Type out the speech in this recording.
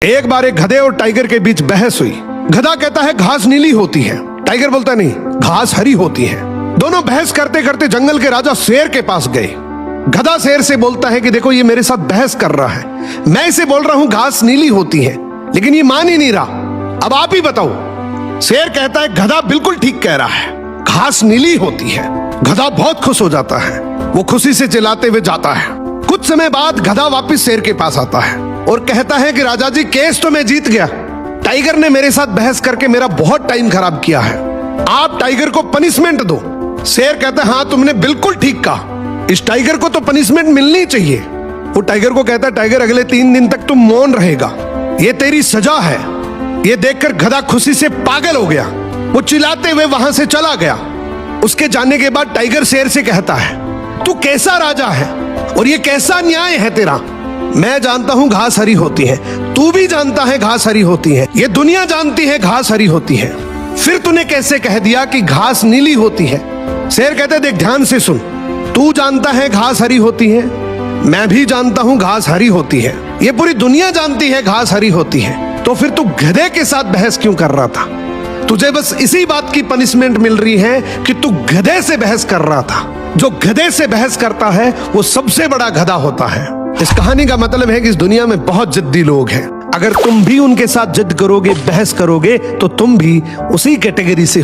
एक बार एक गधे और टाइगर के बीच बहस हुई। गधा कहता है घास नीली होती है, टाइगर बोलता नहीं घास हरी होती है। दोनों बहस करते करते जंगल के राजा शेर के पास गए। गधा शेर से बोलता है कि देखो ये मेरे साथ बहस कर रहा है, मैं इसे बोल रहा हूं घास नीली होती है, लेकिन ये मान ही नहीं रहा, अब आप ही बताओ। शेर कहता है गधा बिल्कुल ठीक कह रहा है, घास नीली होती है। गधा बहुत खुश हो जाता है, वो खुशी से चिल्लाते हुए जाता है। कुछ समय बाद गधा वापस शेर के पास आता है और कहता है कि राजा जी केस तो मैं जीत गया, टाइगर ने मेरे साथ बहस करके मेरा बहुत टाइम खराब किया है, आप टाइगर को पनिशमेंट दो। शेर कहता है हाँ तुमने बिल्कुल ठीक कहा, इस टाइगर को तो पनिशमेंट मिलनी चाहिए। वो टाइगर को कहता है टाइगर अगले 3 दिन तक तुम मौन रहेगा, ये तेरी सजा है। ये देखकर गधा खुशी से पागल हो गया, वो चिल्लाते हुए वहां से चला गया। उसके जाने के बाद टाइगर शेर से कहता है तू कैसा राजा है और ये कैसा न्याय है तेरा। मैं जानता हूं घास हरी होती है, तू भी जानता है घास हरी होती है, ये दुनिया जानती है घास हरी होती है, फिर तूने कैसे कह दिया कि घास नीली होती है। शेर कहते देख ध्यान से सुन, तू जानता है घास हरी होती है, मैं भी जानता हूं घास हरी होती है, ये पूरी दुनिया जानती है घास हरी होती है, तो फिर तू गधे के साथ बहस क्यों कर रहा था। तुझे बस इसी बात की पनिशमेंट मिल रही है कि तू गधे से बहस कर रहा था। जो गधे से बहस करता है वो सबसे बड़ा गधा होता है। इस कहानी का मतलब है कि इस दुनिया में बहुत जिद्दी लोग हैं, अगर तुम भी उनके साथ जिद करोगे, बहस करोगे, तो तुम भी उसी कैटेगरी से